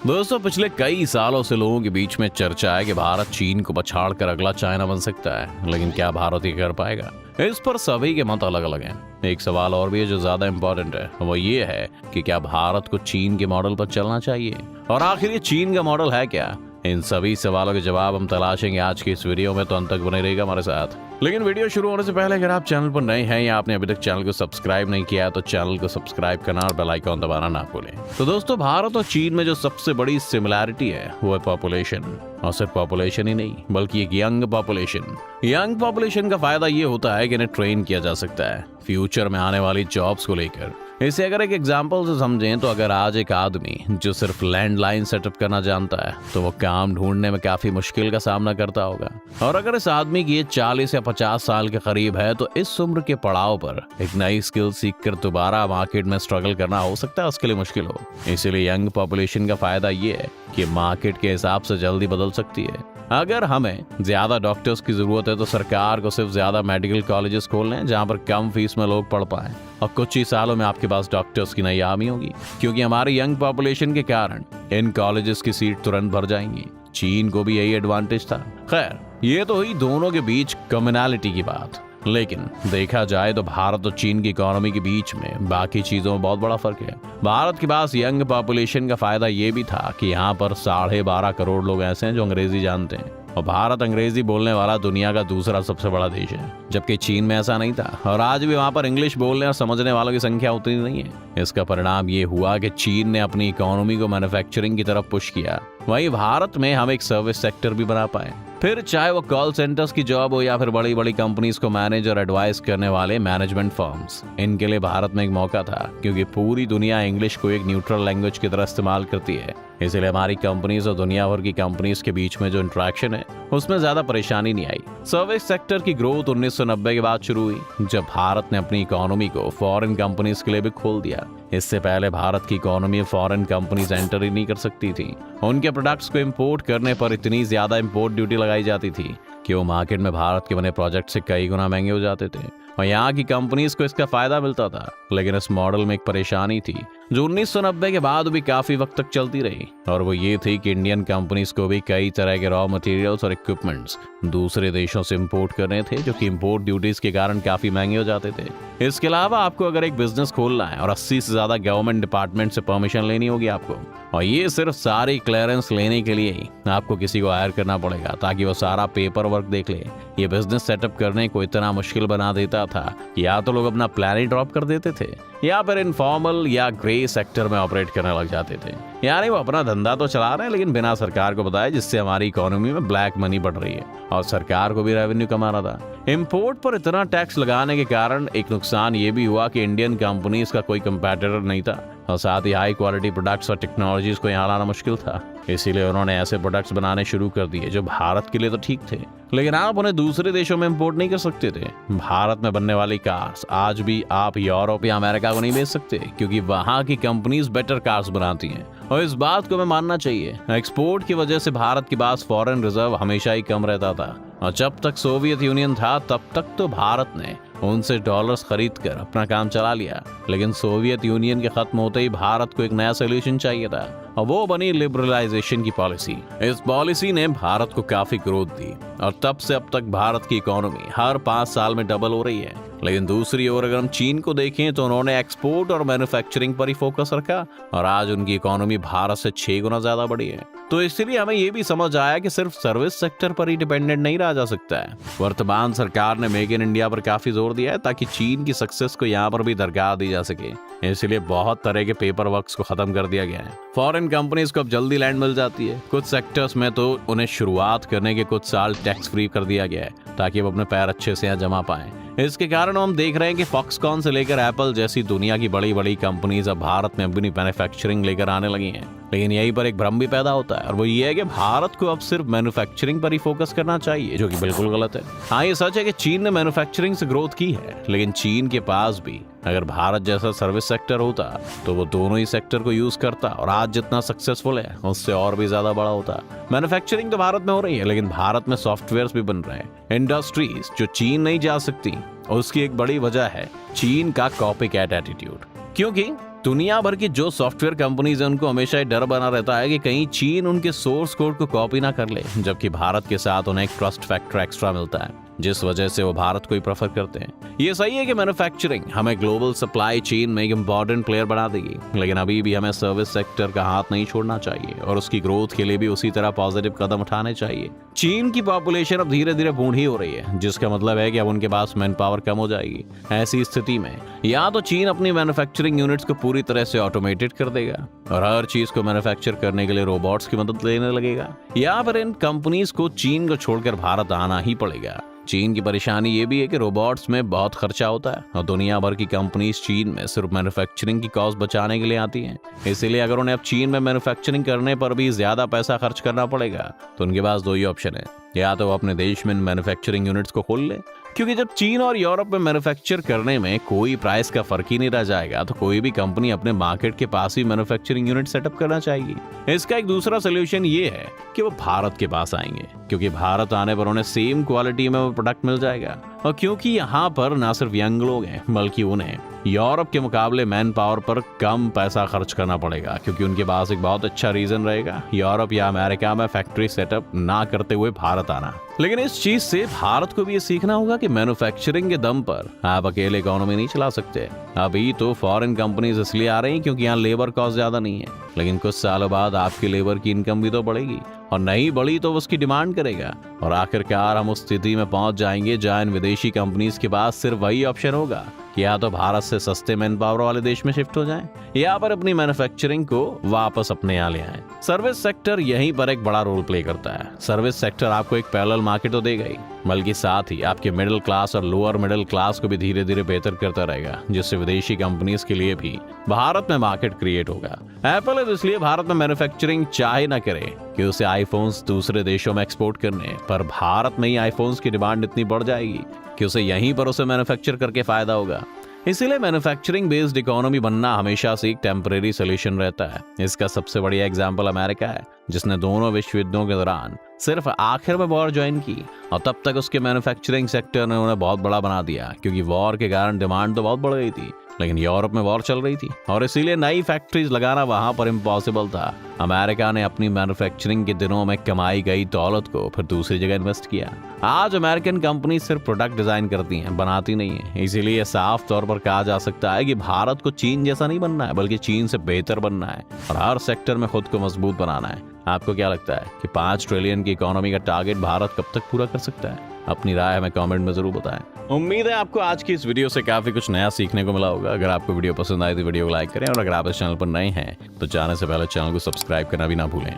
दोस्तों, पिछले कई सालों से लोगों के बीच में चर्चा है कि भारत चीन को पछाड़ कर अगला चाइना बन सकता है, लेकिन क्या भारत ये कर पाएगा? इस पर सभी के मत अलग अलग हैं। एक सवाल और भी है जो ज्यादा इम्पोर्टेंट है, वो ये है कि क्या भारत को चीन के मॉडल पर चलना चाहिए, और आखिर ये चीन का मॉडल है क्या? इन सभी सवालों के जवाब हम तलाशेंगे आज की इस वीडियो में, तो अंत तक बने रहेगा हमारे साथ। लेकिन वीडियो शुरू होने से पहले अगर आप चैनल पर नए हैं या आपने अभी तक चैनल को सब्सक्राइब नहीं किया तो चैनल को सब्सक्राइब करना और बेल आइकन दबाना ना भूलें। तो दोस्तों, भारत और चीन में जो सबसे बड़ी सिमिलैरिटी है वो है पॉपुलेशन। और सिर्फ पॉपुलेशन ही नहीं, बल्कि एक यंग पॉपुलेशन। यंग पॉपुलेशन का फायदा ये होता है कि इन्हें ट्रेन किया जा सकता है फ्यूचर में आने वाली जॉब्स को लेकर। इसे अगर एक एग्जांपल से समझें तो अगर आज एक आदमी जो सिर्फ लैंडलाइन सेटअप करना जानता है तो वो काम ढूंढने में काफी मुश्किल का सामना करता होगा, और अगर इस आदमी की एज 40 या 50 साल के करीब है तो इस उम्र के पड़ाव पर एक नई स्किल सीखकर दोबारा मार्केट में स्ट्रगल करना हो सकता है उसके लिए मुश्किल हो। इसीलिए यंग पॉपुलेशन का फायदा ये है कि मार्केट के हिसाब से जल्दी बदल सकती है। अगर हमें ज्यादा डॉक्टर्स की जरूरत है तो सरकार को सिर्फ ज्यादा मेडिकल कॉलेजेस खोलने हैं जहां पर कम फीस में लोग पढ़ पाएं, और कुछ ही सालों में आपके पास डॉक्टर्स की नई आर्मी होगी, क्योंकि हमारे यंग पॉपुलेशन के कारण इन कॉलेजेस की सीट तुरंत भर जाएंगी। चीन को भी यही एडवांटेज था। खैर, ये तो हुई दोनों के बीच कम्युनैलिटी की बात, लेकिन देखा जाए तो भारत और चीन की इकोनॉमी के बीच में बाकी चीजों में बहुत बड़ा फर्क है। भारत के पास यंग पॉपुलेशन का फायदा ये भी था कि यहाँ पर 12.5 करोड़ लोग ऐसे हैं जो अंग्रेजी जानते हैं, और भारत अंग्रेजी बोलने वाला दुनिया का दूसरा सबसे बड़ा देश है, जबकि चीन में ऐसा नहीं था, और आज भी वहाँ पर इंग्लिश बोलने और समझने वालों की संख्या उतनी नहीं है। इसका परिणाम ये हुआ कि चीन ने अपनी इकोनॉमी को मैन्युफैक्चरिंग की तरफ पुश किया, वहीं भारत में हम एक सर्विस सेक्टर भी बना पाए। फिर चाहे वो कॉल सेंटर्स की जॉब हो या फिर बड़ी बड़ी कंपनीज को मैनेज और एडवाइस करने वाले मैनेजमेंट फर्म्स, इनके लिए भारत में एक मौका था, क्योंकि पूरी दुनिया इंग्लिश को एक न्यूट्रल लैंग्वेज की तरह इस्तेमाल करती है। इसलिए हमारी कंपनीज और दुनिया भर की कंपनीज के बीच में जो इंटरेक्शन है उसमें ज्यादा परेशानी नहीं आई। सर्विस सेक्टर की ग्रोथ 1990 के बाद शुरू हुई, जब भारत ने अपनी इकोनॉमी को फॉरेन कंपनीज के लिए भी खोल दिया। इससे पहले भारत की इकोनॉमी में फॉरेन कंपनीज एंटर ही नहीं कर सकती थी। उनके प्रोडक्ट्स को इंपोर्ट करने पर इतनी ज्यादा इंपोर्ट ड्यूटी लगाई जाती थी कि वो मार्केट में भारत के बने प्रोजेक्ट से कई गुना महंगे हो जाते थे, और यहाँ की कंपनीज को इसका फायदा मिलता था। लेकिन इस मॉडल में एक परेशानी थी जो 1990 के बाद भी काफी वक्त तक चलती रही, और वो ये थी कि इंडियन कंपनीज को भी कई तरह के रॉ मटेरियल्स और इक्विपमेंट्स दूसरे देशों से इंपोर्ट करने थे, जो कि इंपोर्ट ड्यूटीज के कारण काफी महंगे हो जाते थे। इसके अलावा आपको अगर एक बिजनेस खोलना है और 80 से ज्यादा गवर्नमेंट डिपार्टमेंट से परमिशन लेनी होगी आपको, और ये सिर्फ सारी क्लियरेंस लेने के लिए ही आपको किसी को हायर करना पड़ेगा ताकि वो सारा पेपर वर्क देख ले। ये बिजनेस सेटअप करने को इतना मुश्किल बना देता था कि या तो लोग अपना प्लान ही ड्रॉप कर देते थे या फिर इनफॉर्मल या ग्रे सेक्टर में ऑपरेट करने लग जाते थे। यानी वो अपना धंधा तो चला रहे हैं लेकिन बिना सरकार को बताए, जिससे हमारी इकोनॉमी में ब्लैक मनी बढ़ रही है और सरकार को भी रेवेन्यू कमाना था। इंपोर्ट पर इतना टैक्स लगाने के कारण एक नुकसान ये भी हुआ कि इंडियन कंपनीज का कोई कंपेटिटर नहीं था, और साथ ही हाई क्वालिटी प्रोडक्ट्स और टेक्नोलॉजीज को यहाँ लाना मुश्किल था। इसीलिए उन्होंने ऐसे प्रोडक्ट्स बनाने शुरू कर दिए जो भारत के लिए तो ठीक थे, लेकिन आप उन्हें दूसरे देशों में इंपोर्ट नहीं कर सकते थे। भारत में बनने वाली कार्स आज भी आप यूरोप या अमेरिका को नहीं बेच सकते, क्योंकि वहाँ की कंपनीज बेटर कार्स बनाती हैं, और इस बात को हमें मानना चाहिए। एक्सपोर्ट की वजह से भारत के पास फॉरेन रिजर्व हमेशा ही कम रहता था, और जब तक सोवियत यूनियन था तब तक तो भारत ने उनसे डॉलर्स खरीद कर अपना काम चला लिया। लेकिन सोवियत यूनियन के खत्म होते ही भारत को एक नया सोल्यूशन चाहिए था, और वो बनी लिबरलाइजेशन की पॉलिसी। इस पॉलिसी ने भारत को काफी ग्रोथ दी, और तब से अब तक भारत की इकोनॉमी हर 5 साल में डबल हो रही है। लेकिन दूसरी ओर अगर हम चीन को देखें तो उन्होंने एक्सपोर्ट और मैन्युफैक्चरिंग पर ही फोकस रखा, और आज उनकी इकोनॉमी भारत से 6 गुना ज्यादा बढ़ी है। तो इसलिए हमें ये भी समझ आया कि सिर्फ सर्विस सेक्टर पर ही डिपेंडेंट नहीं रहा जा सकता है। वर्तमान सरकार ने मेक इन इंडिया पर काफी जोर दिया है ताकि चीन की सक्सेस को यहाँ पर भी दरगाह दी जा सके। इसलिए बहुत तरह के पेपर वर्क्स को खत्म कर दिया गया है। फॉरेन कंपनीज को अब जल्दी लैंड मिल जाती है। कुछ सेक्टर्स में तो उन्हें शुरुआत करने के कुछ साल टैक्स फ्री कर दिया गया है ताकि वो अपने पैर अच्छे से यहाँ जमा पाएं। इसके कारण हम देख रहे हैं कि फॉक्सकॉन से लेकर एप्पल जैसी दुनिया की बड़ी बड़ी कंपनीज अब भारत में अपनी मैन्युफैक्चरिंग लेकर आने लगी हैं। लेकिन यहीं पर एक भ्रम भी पैदा होता है, और वो ये है कि भारत को अब सिर्फ मैन्युफैक्चरिंग पर ही फोकस करना चाहिए, जो कि बिल्कुल गलत है। हाँ, ये सच है कि चीन ने मैन्युफैक्चरिंग से ग्रोथ की है, लेकिन चीन के पास भी अगर भारत जैसा सर्विस सेक्टर होता तो वो दोनों ही सेक्टर को यूज करता, और आज जितना सक्सेसफुल है उससे और भी ज्यादा बड़ा होता। मैन्युफैक्चरिंग तो भारत में हो रही है, लेकिन भारत में सॉफ्टवेयर भी बन रहे हैं। इंडस्ट्रीज जो चीन नहीं जा सकती, उसकी एक बड़ी वजह है चीन का कॉपी कैट एटीट्यूड। क्योंकि दुनिया भर की जो सॉफ्टवेयर कंपनीज हैं उनको हमेशा ये डर बना रहता है कि कहीं चीन उनके सोर्स कोड को कॉपी ना कर ले, जबकि भारत के साथ उन्हें एक ट्रस्ट फैक्टर एक्स्ट्रा मिलता है, जिस वजह से वो भारत को ही प्रेफर करते हैं। ये सही है कि मैन्युफैक्चरिंग हमें ग्लोबल सप्लाई चेन में एक इंपॉर्टेंट प्लेयर बना देगी, लेकिन अभी भी हमें सर्विस सेक्टर का हाथ नहीं छोड़ना चाहिए और उसकी ग्रोथ के लिए भी उसी तरह पॉजिटिव कदम उठाने चाहिए। चीन की पॉपुलेशन अब धीरे धीरे बूढ़ी हो रही है, जिसका मतलब है कि अब उनके पास मैन पावर कम हो जाएगी। ऐसी स्थिति में या तो चीन अपनी मैन्युफैक्चरिंग यूनिट्स को पूरी तरह से ऑटोमेटेड कर देगा और हर चीज को मैन्युफैक्चर करने के लिए रोबोट्स की मदद लेने लगेगा, या फिर इन कंपनीज को चीन को छोड़कर भारत आना ही पड़ेगा। चीन की परेशानी ये भी है कि रोबोट्स में बहुत खर्चा होता है और दुनिया भर की कंपनीज चीन में सिर्फ मैन्युफैक्चरिंग की कॉस्ट बचाने के लिए आती हैं। इसीलिए अगर उन्हें अब चीन में मैन्युफैक्चरिंग करने पर भी ज्यादा पैसा खर्च करना पड़ेगा तो उनके पास दो ही ऑप्शन है, या तो वो अपने देश में मैन्युफैक्चरिंग यूनिट्स को खोल ले, क्योंकि जब चीन और यूरोप में मैन्युफैक्चर करने में कोई प्राइस का फर्क ही नहीं रह जाएगा तो कोई भी कंपनी अपने मार्केट के पास ही मैन्युफैक्चरिंग यूनिट सेटअप करना चाहिए। इसका एक दूसरा सोल्यूशन ये है कि वो भारत के पास आएंगे, क्योंकि भारत आने पर उन्हें सेम क्वालिटी में वो प्रोडक्ट मिल जाएगा, और क्योंकि यहाँ पर ना सिर्फ यंग लोग हैं बल्कि उन्हें यूरोप के मुकाबले मैन पावर पर कम पैसा खर्च करना पड़ेगा, क्योंकि उनके पास एक बहुत अच्छा रीजन रहेगा यूरोप या अमेरिका में फैक्ट्री सेटअप ना करते हुए भारत आना। लेकिन इस चीज से भारत को भी ये सीखना होगा कि मैन्युफैक्चरिंग के दम पर आप अकेले इकोनॉमी नहीं चला सकते। अभी तो फॉरेन कंपनीज इसलिए आ रही हैं क्योंकि यहाँ लेबर कॉस्ट ज्यादा नहीं है, लेकिन कुछ सालों बाद आपकी लेबर की इनकम भी तो बढ़ेगी, और नहीं बढ़ी तो उसकी डिमांड करेगा, और आखिरकार हम उस स्थिति में पहुंच जाएंगे जहां इन विदेशी कंपनीज के पास सिर्फ वही ऑप्शन होगा कि या तो भारत से सस्ते मैन पावर वाले देश में शिफ्ट हो जाएं, या पर अपनी मैन्युफैक्चरिंग को वापस अपने यहाँ ले आएं। सर्विस सेक्टर यहीं पर एक बड़ा रोल प्ले करता है। सर्विस सेक्टर आपको एक पैरेलल मार्केट तो देगा ही, बल्कि साथ ही आपके मिडिल क्लास और लोअर मिडिल क्लास को भी धीरे धीरे बेहतर करता रहेगा, जिससे विदेशी कंपनीज के लिए भी भारत में मार्केट क्रिएट होगा। एप्पल अब इसलिए भारत में मैन्युफैक्चरिंग चाहे न करे कि उसे आईफोन्स दूसरे देशों में एक्सपोर्ट करने पर भारत में ही आईफोन्स की डिमांड इतनी बढ़ जाएगी कि उसे यहीं पर उसे मैन्युफैक्चर करके फायदा होगा। इसीलिए मैन्युफैक्चरिंग बेस्ड इकोनॉमी बनना हमेशा से एक टेम्परेरी सोल्यूशन रहता है। इसका सबसे बढ़िया एग्जांपल अमेरिका है, जिसने दोनों विश्व युद्धों के दौरान सिर्फ आखिर में वॉर ज्वाइन की, और तब तक उसके मैन्युफैक्चरिंग सेक्टर ने उन्हें बहुत बड़ा बना दिया, क्योंकि वॉर के कारण डिमांड तो बहुत बढ़ गई थी, लेकिन यूरोप में वॉर चल रही थी और इसीलिए नई फैक्ट्रीज लगाना वहां पर इम्पॉसिबल था। अमेरिका ने अपनी मैन्युफैक्चरिंग के दिनों में कमाई गई दौलत को फिर दूसरी जगह इन्वेस्ट किया। आज अमेरिकन कंपनी सिर्फ प्रोडक्ट डिजाइन करती हैं, बनाती नहीं है। इसीलिए साफ तौर पर कहा जा सकता है कि भारत को चीन जैसा नहीं बनना है, बल्कि चीन से बेहतर बनना है और हर सेक्टर में खुद को मजबूत बनाना है। आपको क्या लगता है कि 5 ट्रिलियन की इकोनॉमी का टारगेट भारत कब तक पूरा कर सकता है? अपनी राय हमें कमेंट में जरूर बताएं। उम्मीद है आपको आज की इस वीडियो से काफी कुछ नया सीखने को मिला होगा। अगर आपको वीडियो पसंद आई तो वीडियो को लाइक करें, और अगर आप इस चैनल पर नए हैं तो जाने से पहले चैनल को सब्सक्राइब करना भी ना भूलें।